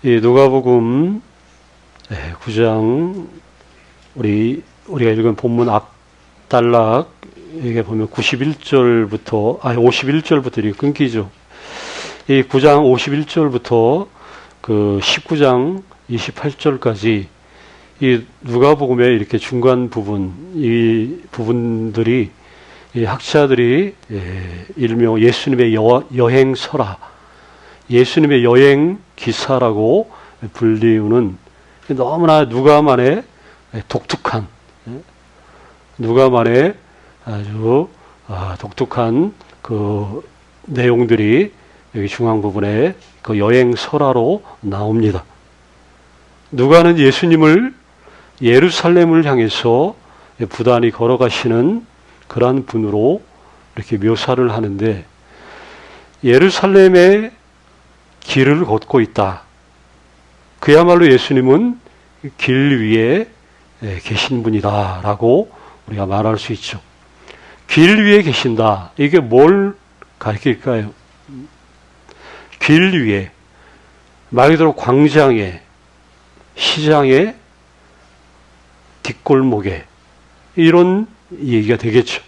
이 누가복음 9장 우리가 읽은 본문 앞단락에 보면 51절부터 이렇게 끊기죠. 이 9장 51절부터 그 19장 28절까지 이 누가복음의 이렇게 중간 부분, 이 부분들이 이 학자들이 일명 예수님의 여행서라, 예수님의 여행 기사라고 불리우는 너무나 누가만의 독특한, 누가만의 아주 독특한 그 내용들이 여기 중앙 부분에 그 여행서라로 나옵니다. 누가는 예수님을 예루살렘을 향해서 부단히 걸어가시는 그러한 분으로 이렇게 묘사를 하는데, 예루살렘의 길을 걷고 있다. 그야말로 예수님은 길 위에 계신 분이다 라고 우리가 말할 수 있죠. 길 위에 계신다. 이게 뭘 가리킬까요? 길 위에, 말 그대로 광장에, 시장에, 뒷골목에, 이런 얘기가 되겠죠.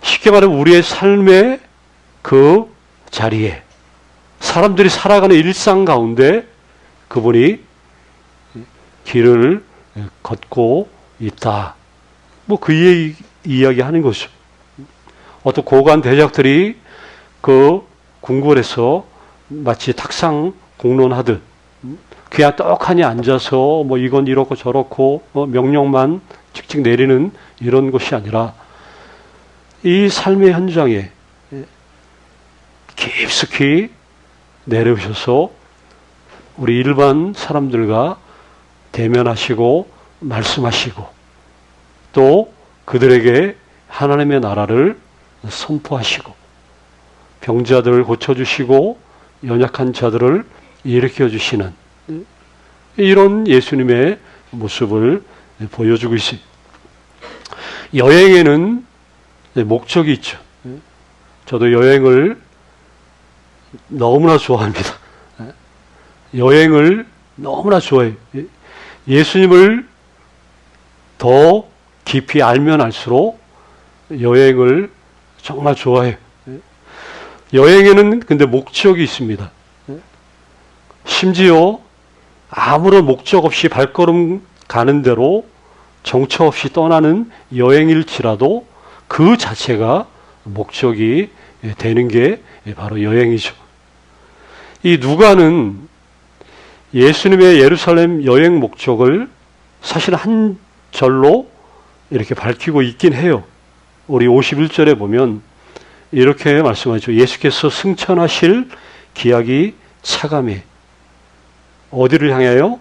쉽게 말하면 우리의 삶의 그 자리에, 사람들이 살아가는 일상 가운데 그분이 길을 걷고 있다. 뭐 그 이야기 하는 거죠. 어떤 고관 대작들이 그 궁궐에서 마치 탁상 공론하듯 그냥 떡하니 앉아서 뭐 이건 이렇고 저렇고 명령만 직직 내리는 이런 것이 아니라, 이 삶의 현장에 깊숙이 내려오셔서 우리 일반 사람들과 대면하시고 말씀하시고, 또 그들에게 하나님의 나라를 선포하시고, 병자들을 고쳐주시고 연약한 자들을 일으켜 주시는 이런 예수님의 모습을 보여주고 있습니다. 여행에는 목적이 있죠. 저도 여행을 너무나 좋아합니다. 여행을 너무나 좋아해요. 예수님을 더 깊이 알면 알수록 여행을 정말 좋아해요. 여행에는 근데 목적이 있습니다. 심지어 아무런 목적 없이 발걸음 가는 대로 정처 없이 떠나는 여행일지라도 그 자체가 목적이 되는 게 바로 여행이죠. 이 누가는 예수님의 예루살렘 여행 목적을 사실 한 절로 이렇게 밝히고 있긴 해요. 우리 51절에 보면 이렇게 말씀하죠. 예수께서 승천하실 기약이 차감해 어디를 향하여?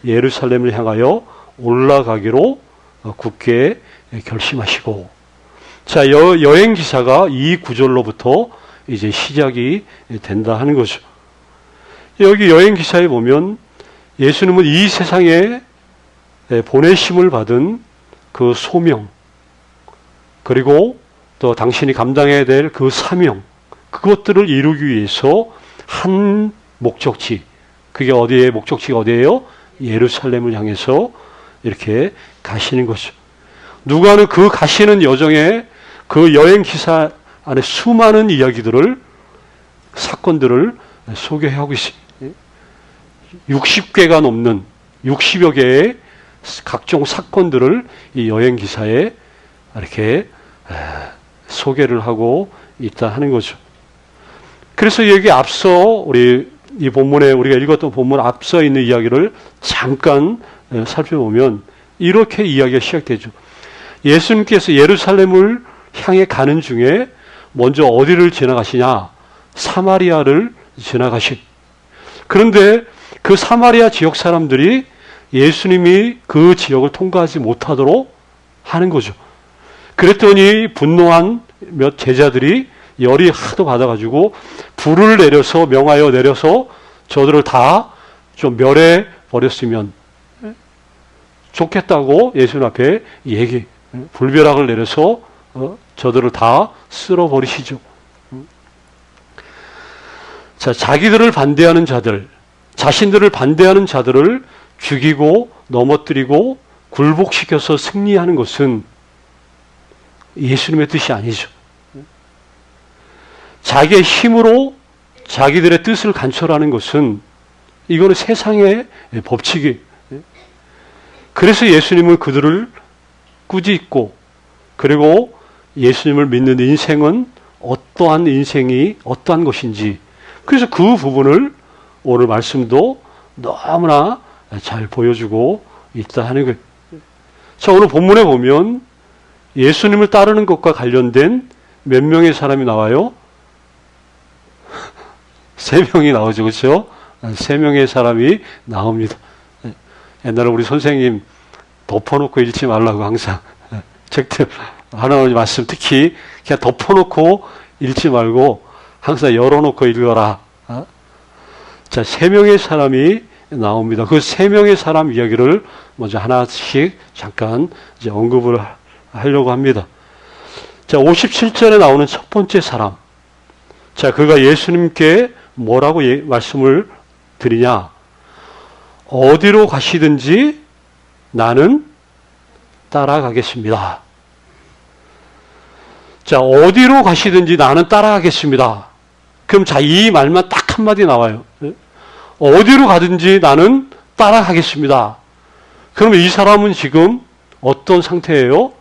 예루살렘을 향하여 올라가기로 굳게 결심하시고. 자, 여행 기사가 이 구절로부터 이제 시작이 된다 하는 거죠. 여기 여행 기사에 보면 예수님은 이 세상에 보내심을 받은 그 소명, 그리고 또 당신이 감당해야 될 그 사명, 그것들을 이루기 위해서 한 목적지, 그게 어디에, 목적지가 어디예요? 예루살렘을 향해서 이렇게 가시는 거죠. 누가는 그 가시는 여정에 그 여행 기사 안에 수많은 이야기들을, 사건들을 소개하고 있습니다. 60개가 넘는 60여 개의 각종 사건들을 이 여행 기사에 이렇게 소개를 하고 있다 하는 거죠. 그래서 여기 앞서 우리 이 본문에 우리가 읽었던 본문 앞서 있는 이야기를 잠깐 살펴보면 이렇게 이야기가 시작되죠. 예수님께서 예루살렘을 향해 가는 중에 먼저 어디를 지나가시냐? 사마리아를 지나가시. 그런데 그 사마리아 지역 사람들이 예수님이 그 지역을 통과하지 못하도록 하는 거죠. 그랬더니 분노한 몇 제자들이 열이 하도 받아가지고 불을 내려서, 명하여 내려서 저들을 다 좀 멸해 버렸으면 좋겠다고 예수님 앞에 불벼락을 내려서 저들을 다 쓸어버리시죠. 자, 자기들을 반대하는 자들, 자신들을 반대하는 자들을 죽이고 넘어뜨리고 굴복시켜서 승리하는 것은 예수님의 뜻이 아니죠. 자기의 힘으로 자기들의 뜻을 간철하는 것은 이거는 세상의 법칙이에요. 그래서 예수님은 그들을 꾸짖고, 그리고 예수님을 믿는 인생은 어떠한 인생이 어떠한 것인지, 그래서 그 부분을 오늘 말씀도 너무나 잘 보여주고 있다 하는 거예요. 자, 오늘 본문에 보면 예수님을 따르는 것과 관련된 몇 명의 사람이 나와요? 3명이 나오죠. 그렇죠? 3명의 사람이 나옵니다. 옛날에 우리 선생님 덮어놓고 읽지 말라고 항상 책들 하나님 말씀 특히 그냥 덮어놓고 읽지 말고 항상 열어놓고 읽어라. 자, 3명의 사람이 나옵니다. 그 3명의 사람 이야기를 먼저 하나씩 잠깐 이제 언급을 하려고 합니다. 자, 57절에 나오는 첫 번째 사람. 자, 그가 예수님께 뭐라고 말씀을 드리냐? 어디로 가시든지 나는 따라가겠습니다. 자, 어디로 가시든지 나는 따라가겠습니다. 그럼 자, 이 말만 딱 한마디 나와요. 어디로 가든지 나는 따라가겠습니다. 그러면 이 사람은 지금 어떤 상태예요?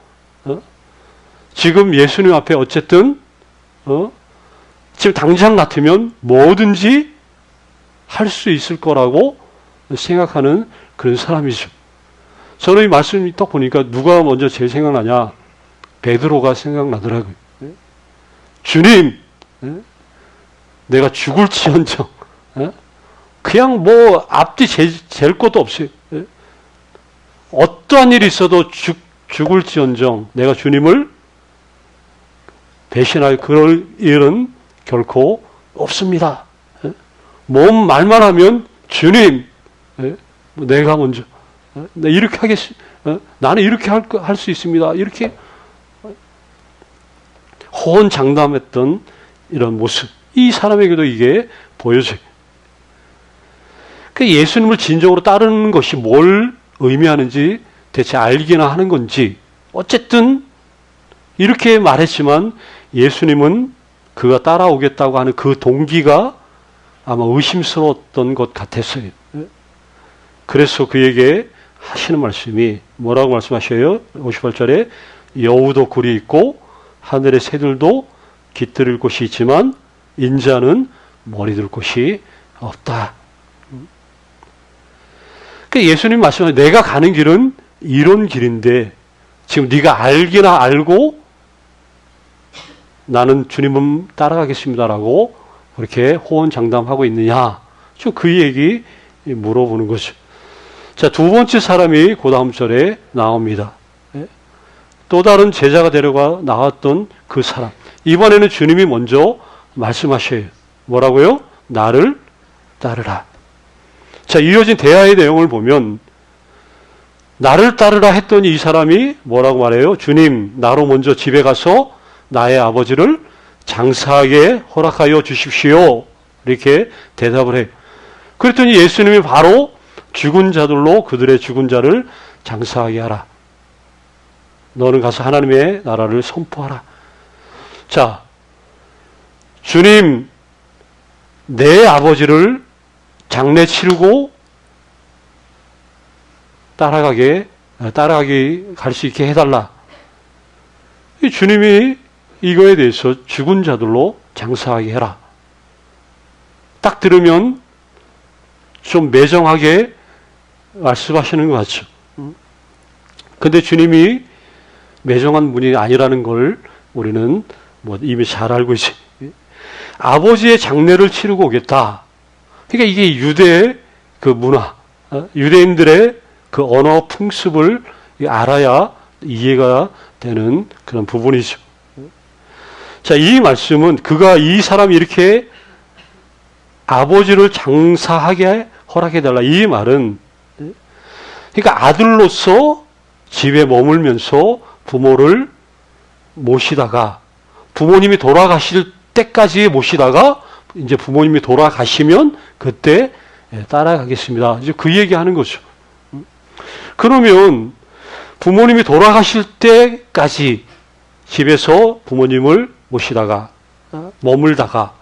지금 예수님 앞에 어쨌든 지금 당장 같으면 뭐든지 할 수 있을 거라고 생각하는 그런 사람이죠. 저는 이 말씀을 딱 보니까 누가 먼저 제일 생각나냐? 베드로가 생각나더라고요. 주님, 내가 죽을지언정, 그냥 뭐 앞뒤 잴 것도 없어요. 어떠한 일이 있어도 죽을지언정 내가 주님을 배신할 그럴 일은 결코 없습니다. 몸 말만 하면 주님, 내가 먼저 이렇게 나는 이렇게 할 수 있습니다. 이렇게 호언장담했던 이런 모습, 이 사람에게도 이게 보여져요. 그 예수님을 진정으로 따르는 것이 뭘 의미하는지 대체 알기나 하는 건지, 어쨌든 이렇게 말했지만 예수님은 그가 따라오겠다고 하는 그 동기가 아마 의심스러웠던 것 같았어요. 그래서 그에게 하시는 말씀이 뭐라고 말씀하셔요? 58절에 여우도 굴이 있고 하늘의 새들도 깃들일 곳이 있지만 인자는 머리 둘 곳이 없다. 그러니까 예수님 말씀하신 내가 가는 길은 이런 길인데 지금 네가 알기나 알고 나는 주님은 따라가겠습니다라고 그렇게 호언장담하고 있느냐? 그 얘기 물어보는 거죠. 자, 두 번째 사람이 그 다음 절에 나옵니다. 또 다른 제자가 데려가 나왔던 그 사람. 이번에는 주님이 먼저 말씀하셔요. 뭐라고요? 나를 따르라. 자, 이어진 대화의 내용을 보면 나를 따르라 했더니 이 사람이 뭐라고 말해요? 주님, 나로 먼저 집에 가서 나의 아버지를 장사하게 허락하여 주십시오. 이렇게 대답을 해요. 그랬더니 예수님이 바로 죽은 자들로 그들의 죽은 자를 장사하게 하라. 너는 가서 하나님의 나라를 선포하라. 자, 주님, 내 아버지를 장례 치르고 따라가게 갈 수 있게 해달라. 주님이 이거에 대해서 죽은 자들로 장사하게 해라. 딱 들으면 좀 매정하게 말씀하시는 것 같죠. 근데 주님이 매정한 분이 아니라는 걸 우리는 뭐 이미 잘 알고 있어요. 아버지의 장례를 치르고 오겠다. 그러니까 이게 유대의 그 문화, 유대인들의 그 언어 풍습을 알아야 이해가 되는 그런 부분이죠. 자, 이 말씀은 그가 이 사람이 이렇게 아버지를 장사하게 허락해달라. 이 말은 그러니까 아들로서 집에 머물면서 부모를 모시다가 부모님이 돌아가실 때까지 모시다가 이제 부모님이 돌아가시면 그때 따라가겠습니다. 이제 그 얘기하는 거죠. 그러면 부모님이 돌아가실 때까지 집에서 부모님을 모시다가 머물다가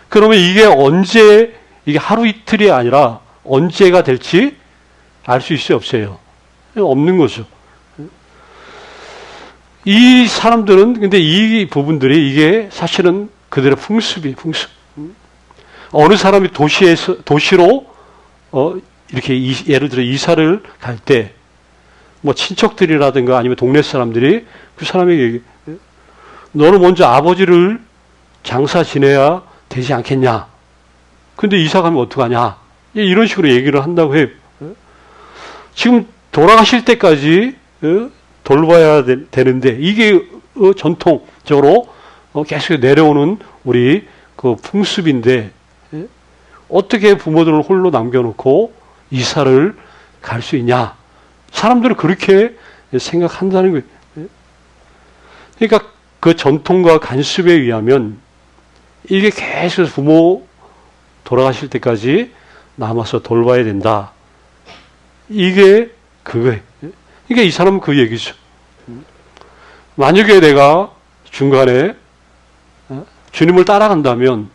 그러면 이게 언제 이게 하루 이틀이 아니라 언제가 될지 알 수 있어요, 없어요? 없는 거죠. 이 사람들은 근데 이 부분들이 이게 사실은 그들의 풍습. 어느 사람이 도시로 이렇게 예를 들어 이사를 갈 때 뭐 친척들이라든가 아니면 동네 사람들이 그 사람에게 얘기해. 너는 먼저 아버지를 장사 지내야 되지 않겠냐? 근데 이사 가면 어떡하냐? 이런 식으로 얘기를 한다고 해요. 지금 돌아가실 때까지 돌봐야 되는데 이게 전통적으로 계속 내려오는 우리 그 풍습인데 어떻게 부모들을 홀로 남겨놓고 이사를 갈 수 있냐? 사람들은 그렇게 생각한다는 거예요. 그러니까 그 전통과 간습에 의하면 이게 계속 부모 돌아가실 때까지 남아서 돌봐야 된다. 이게 그거예요. 그러니까 이 사람은 그 얘기죠. 만약에 내가 중간에 주님을 따라간다면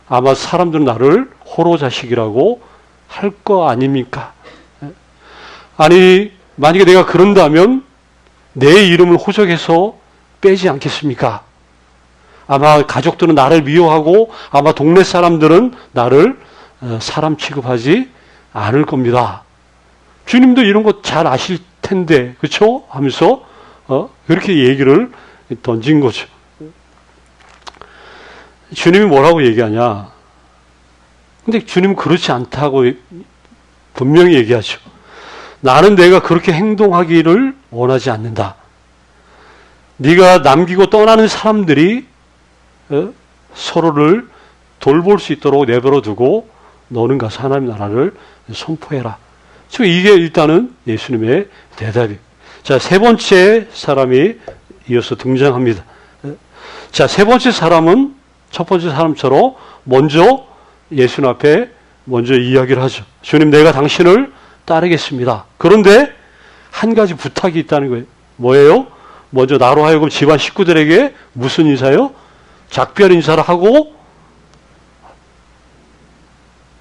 아마 사람들은 나를 호로 자식이라고 할 거 아닙니까? 아니 만약에 내가 그런다면 내 이름을 호적해서 빼지 않겠습니까? 아마 가족들은 나를 미워하고 아마 동네 사람들은 나를 사람 취급하지 않을 겁니다. 주님도 이런 거 잘 아실 텐데 그렇죠? 하면서 그렇게 얘기를 던진 거죠. 주님이 뭐라고 얘기하냐? 근데 주님은 그렇지 않다고 분명히 얘기하죠. 나는 내가 그렇게 행동하기를 원하지 않는다. 네가 남기고 떠나는 사람들이 서로를 돌볼 수 있도록 내버려 두고 너는 가서 하나님 나라를 선포해라. 지금 이게 일단은 예수님의 대답이에요. 자, 세 번째 사람이 이어서 등장합니다. 자, 세 번째 사람은 첫 번째 사람처럼 먼저 예수님 앞에 먼저 이야기를 하죠. 주님, 내가 당신을 따르겠습니다. 그런데 한 가지 부탁이 있다는 거예요. 뭐예요? 먼저 나로 하여금 집안 식구들에게 무슨 인사요? 작별 인사를 하고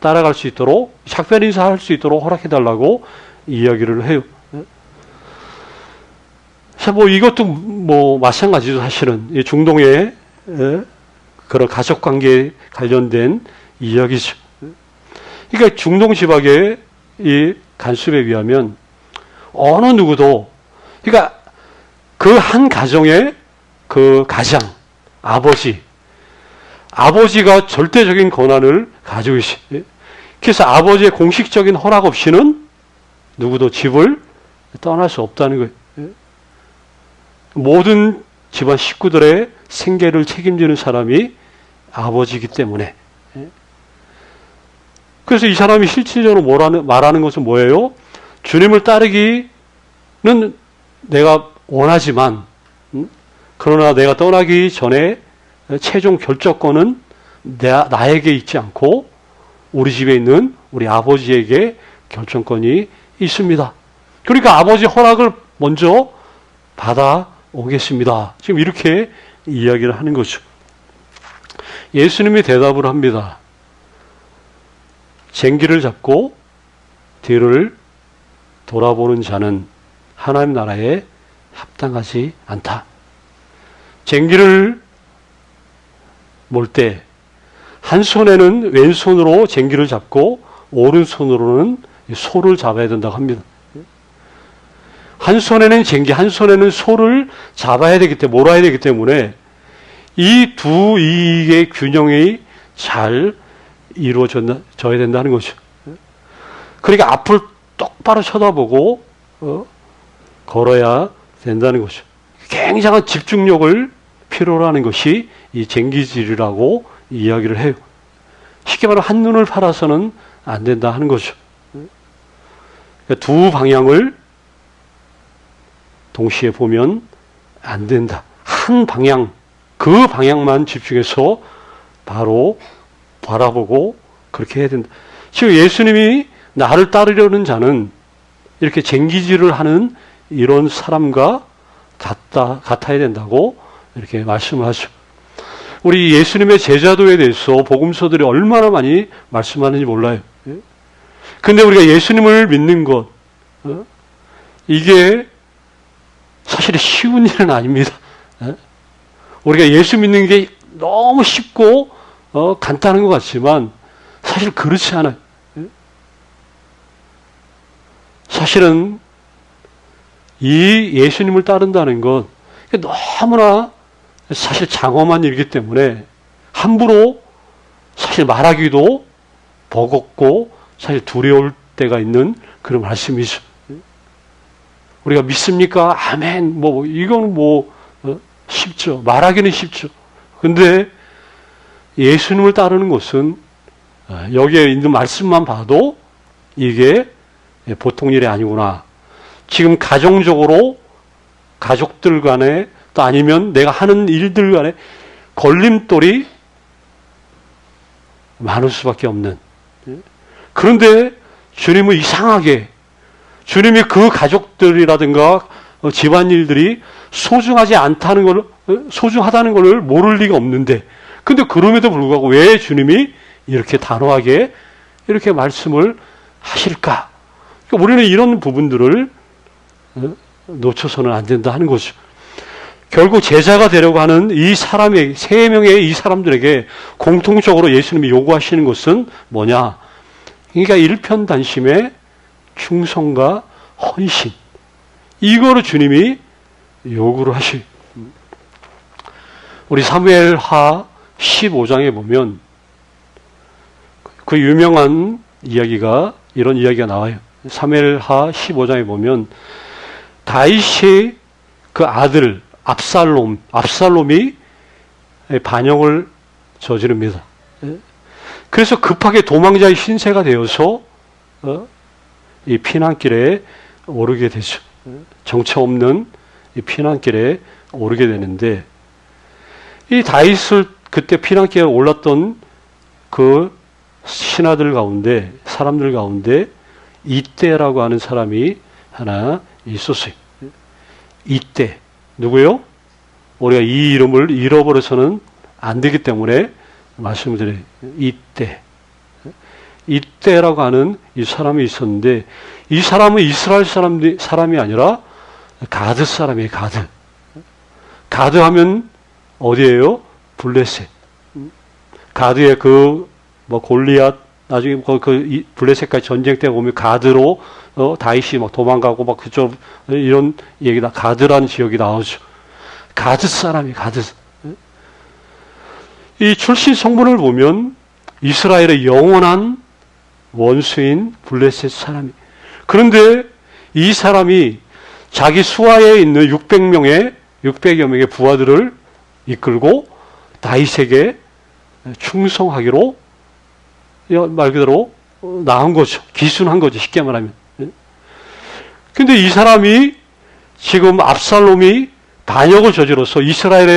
따라갈 수 있도록, 작별 인사할 수 있도록 허락해달라고 이야기를 해요. 자, 뭐 이것도 뭐 마찬가지죠. 사실은 중동의 그런 가족관계에 관련된 이야기죠. 그러니까 중동 지방의 이 간습에 의하면 어느 누구도, 그러니까 그 한 가정의 그 가장, 아버지가 절대적인 권한을 가지고 있어요. 그래서 아버지의 공식적인 허락 없이는 누구도 집을 떠날 수 없다는 거예요. 모든 집안 식구들의 생계를 책임지는 사람이 아버지이기 때문에. 그래서 이 사람이 실질적으로 말하는 것은 뭐예요? 주님을 따르기는 내가 원하지만, 그러나 내가 떠나기 전에 최종 결정권은 나에게 있지 않고 우리 집에 있는 우리 아버지에게 결정권이 있습니다. 그러니까 아버지 허락을 먼저 받아오겠습니다. 지금 이렇게 이야기를 하는 거죠. 예수님이 대답을 합니다. 쟁기를 잡고 뒤를 돌아보는 자는 하나님 나라에 합당하지 않다. 쟁기를 몰 때 한 손에는 왼손으로 쟁기를 잡고 오른손으로는 소를 잡아야 된다고 합니다. 한 손에는 쟁기, 한 손에는 소를 잡아야 되기 때문에, 몰아야 되기 때문에 이 두 이익의 균형이 잘 이루어져야 된다는 거죠. 그러니까 앞을 똑바로 쳐다보고 걸어야 된다는 거죠. 굉장한 집중력을 필요로 하는 것이 이 쟁기질이라고 이야기를 해요. 쉽게 말하면 한눈을 팔아서는 안 된다 하는 거죠. 그러니까 두 방향을 동시에 보면 안 된다. 한 방향, 그 방향만 집중해서 바로 바라보고 그렇게 해야 된다. 지금 예수님이 나를 따르려는 자는 이렇게 쟁기질을 하는 이런 사람과 같아야 된다고 이렇게 말씀을 하죠. 우리 예수님의 제자도에 대해서 복음서들이 얼마나 많이 말씀하는지 몰라요. 근데 우리가 예수님을 믿는 것, 이게 사실 쉬운 일은 아닙니다. 우리가 예수 믿는 게 너무 쉽고 간단한 것 같지만 사실 그렇지 않아요. 사실은 이 예수님을 따른다는 건 너무나 사실 장엄한 일이기 때문에 함부로 사실 말하기도 버겁고 사실 두려울 때가 있는 그런 말씀이죠. 우리가 믿습니까? 아멘. 이건 쉽죠. 말하기는 쉽죠. 근데 예수님을 따르는 것은 여기에 있는 말씀만 봐도 이게 보통 일이 아니구나. 지금 가정적으로 가족들 간에 또 아니면 내가 하는 일들 간에 걸림돌이 많을 수밖에 없는. 그런데 주님은 이상하게 주님이 그 가족들이라든가 집안일들이 소중하지 않다는 걸, 소중하다는 걸 모를 리가 없는데, 근데 그럼에도 불구하고 왜 주님이 이렇게 단호하게 이렇게 말씀을 하실까? 그러니까 우리는 이런 부분들을 놓쳐서는 안 된다 하는 거죠. 결국 제자가 되려고 하는 이 사람의, 3명의 이 사람들에게 공통적으로 예수님이 요구하시는 것은 뭐냐? 그러니까 일편단심의 충성과 헌신. 이거를 주님이 요구를 하시. 우리 사무엘하 15장에 보면 그 유명한 이야기가, 이런 이야기가 나와요. 사무엘하 15장에 보면 다윗이 그 아들 압살롬이 반역을 저지릅니다. 그래서 급하게 도망자의 신세가 되어서 이 피난길에 오르게 되죠. 정처 없는 이 피난길에 오르게 되는데, 이 다윗을 그때 피난길에 올랐던 그 신하들 가운데, 사람들 가운데 이때라고 하는 사람이 하나 있었어요. 이때. 누구요? 우리가 이 이름을 잃어버려서는 안 되기 때문에 말씀을 드려요. 이때라고 하는 이 사람이 있었는데, 이 사람은 이스라엘 사람이 아니라 가드 사람이에요. 가드 하면 어디예요? 블레셋. 가드의 골리앗, 나중에 블레셋까지 전쟁 때 보면 가드로 다윗이 도망가고 그쪽 이런 얘기다. 가드라는 지역이 나오죠. 가드 사람이 가드. 이 출신 성분을 보면 이스라엘의 영원한 원수인 블레셋 사람이. 그런데 이 사람이 자기 수하에 있는 600여 명의 부하들을 이끌고 다윗에게 충성하기로 말 그대로 나온 거죠. 기순한 거죠. 쉽게 말하면. 근데 이 사람이 지금 압살롬이 반역을 저지로서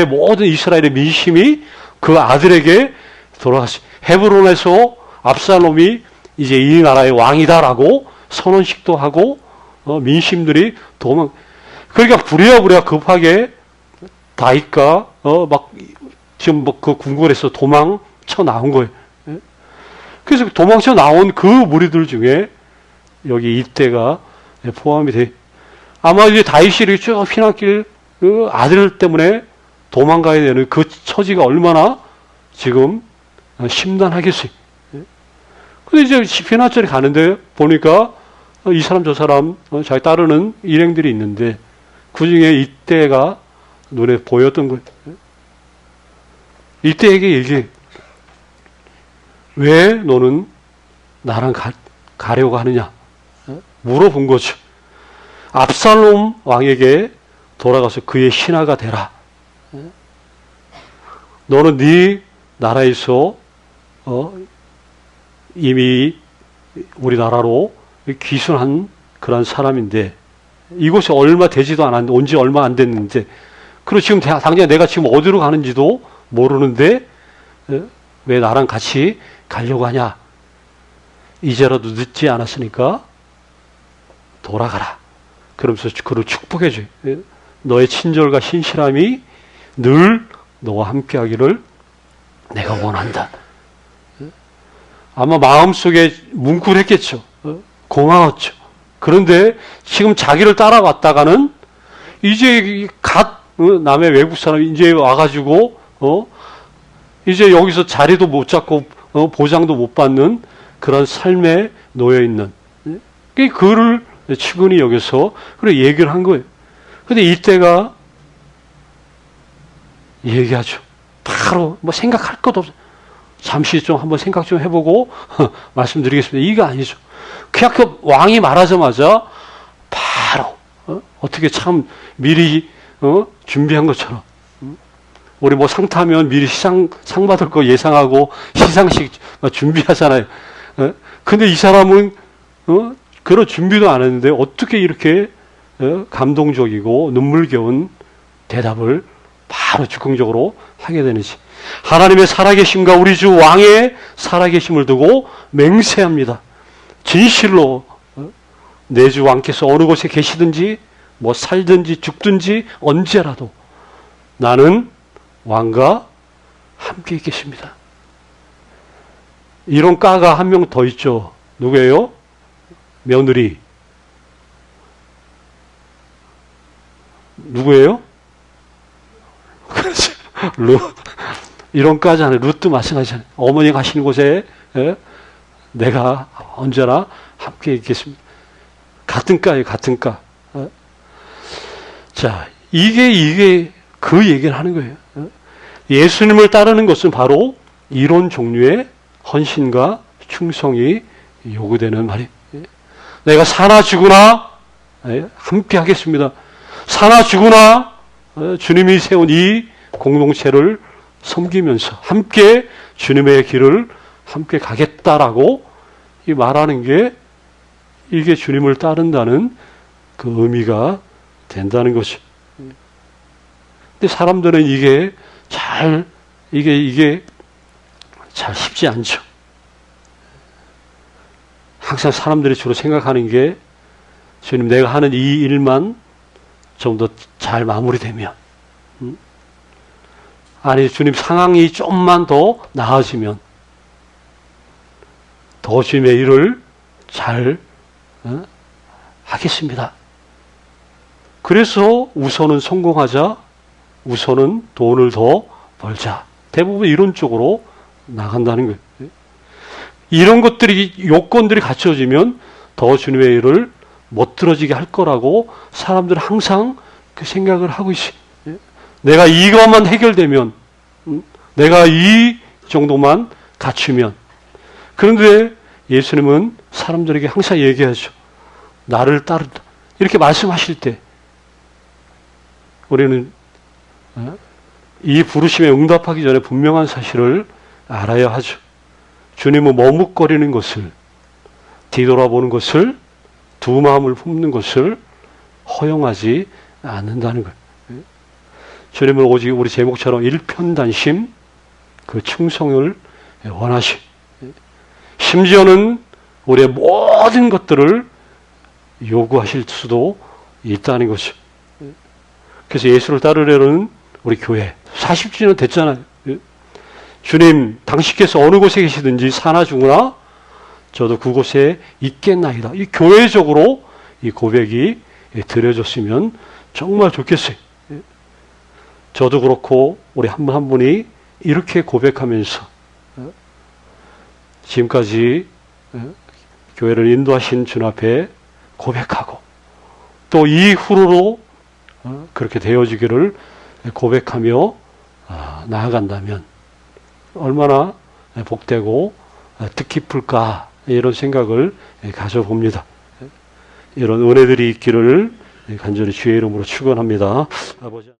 모든 이스라엘의 민심이 그 아들에게 돌아갔어요. 헤브론에서 압살롬이 이제 이 나라의 왕이다라고 선언식도 하고 민심들이 그러니까 부랴부랴 급하게 다윗과 지금 그 궁궐에서 도망쳐 나온 거예요. 그래서 도망쳐 나온 그 무리들 중에 여기 이때가 포함이 돼. 아마 이제 다윗이 이렇게 쭉 피난길 그 아들 때문에 도망가야 되는 그 처지가 얼마나 지금 심란하겠어요. 근데 이제 피난길에 가는데 보니까 이 사람 저 사람 자기 따르는 일행들이 있는데 그 중에 이때가 눈에 보였던 거예요. 이때에게 얘기해. 왜 너는 나랑 가려고 하느냐? 물어본 거죠. 압살롬 왕에게 돌아가서 그의 신하가 되라. 너는 네 나라에서 이미 우리나라로 귀순한 그런 사람인데 이곳에 얼마 되지도 않았는데 온 지 얼마 안 됐는데 그리고 지금 당장 내가 지금 어디로 가는지도 모르는데 왜 나랑 같이 가려고 하냐? 이제라도 늦지 않았으니까 돌아가라. 그러면서 그를 축복해줘요. 너의 친절과 신실함이 늘 너와 함께하기를 내가 원한다. 아마 마음속에 뭉클했겠죠. 고마웠죠. 그런데 지금 자기를 따라왔다가는 이제 남의 외국 사람이 이제 와가지고 이제 여기서 자리도 못 잡고 보장도 못 받는 그런 삶에 놓여 있는 그를 측은히 여기서 그래 얘기를 한 거예요. 근데 이때가 얘기하죠. 바로 뭐 생각할 것도 없어요. 잠시 좀 한번 생각 좀 해보고 말씀드리겠습니다. 이게 아니죠. 그냥 그 왕이 말하자마자 바로 어떻게 참 미리 준비한 것처럼 우리 뭐 상 타면 미리 상 받을 거 예상하고 시상식 준비하잖아요. 근데 이 사람은 그런 준비도 안 했는데 어떻게 이렇게 감동적이고 눈물겨운 대답을 바로 즉흥적으로 하게 되는지. 하나님의 살아계심과 우리 주 왕의 살아계심을 두고 맹세합니다. 진실로 내 주 왕께서 어느 곳에 계시든지 뭐 살든지 죽든지 언제라도 나는 왕과 함께 있겠습니다. 이런 까가 한 명 더 있죠. 누구예요? 며느리. 누구예요? 그렇죠. 이런 까잖아요. 룻도 마찬가지잖아요. 어머니가 가시는 곳에 내가 언제나 함께 있겠습니다. 같은 까예요. 같은 까. 자, 이게 그 얘기를 하는 거예요. 예수님을 따르는 것은 바로 이런 종류의 헌신과 충성이 요구되는 말이에요. 내가 사나 죽으나 함께 하겠습니다. 사나 죽으나 주님이 세운 이 공동체를 섬기면서 함께 주님의 길을 함께 가겠다라고 이 말하는 게 이게 주님을 따른다는 그 의미가 된다는 거죠. 근데 사람들은 이게 잘 쉽지 않죠. 항상 사람들이 주로 생각하는 게 주님 내가 하는 이 일만 좀 더 잘 마무리되면 아니 주님 상황이 좀만 더 나아지면 더 주님의 일을 잘 하겠습니다. 그래서 우선은 성공하자, 우선은 돈을 더 벌자. 대부분 이런 쪽으로 나간다는 거예요. 이런 것들이 요건들이 갖춰지면 더 주님의 일을 못 들어지게 할 거라고 사람들은 항상 그 생각을 하고 있어요. 내가 이것만 해결되면, 내가 이 정도만 갖추면. 그런데 예수님은 사람들에게 항상 얘기하죠. 나를 따른다. 이렇게 말씀하실 때 우리는 이 부르심에 응답하기 전에 분명한 사실을 알아야 하죠. 주님은 머뭇거리는 것을, 뒤돌아보는 것을, 두 마음을 품는 것을 허용하지 않는다는 거예요. 주님은 오직 우리 제목처럼 일편단심 그 충성을 원하시. 심지어는 우리의 모든 것들을 요구하실 수도 있다는 거죠. 그래서 예수를 따르려는 우리 교회 40주년 됐잖아요. 주님 당신께서 어느 곳에 계시든지 사나 죽으나 저도 그곳에 있겠나이다. 이 교회적으로 이 고백이 드려졌으면 정말 좋겠어요. 저도 그렇고 우리 한 분 한 분이 이렇게 고백하면서 지금까지 교회를 인도하신 주님 앞에 고백하고 또 이후로 그렇게 되어지기를 고백하며 나아간다면 얼마나 복되고 뜻깊을까 이런 생각을 가져봅니다. 이런 은혜들이 있기를 간절히 주의 이름으로 축원합니다. 아버지.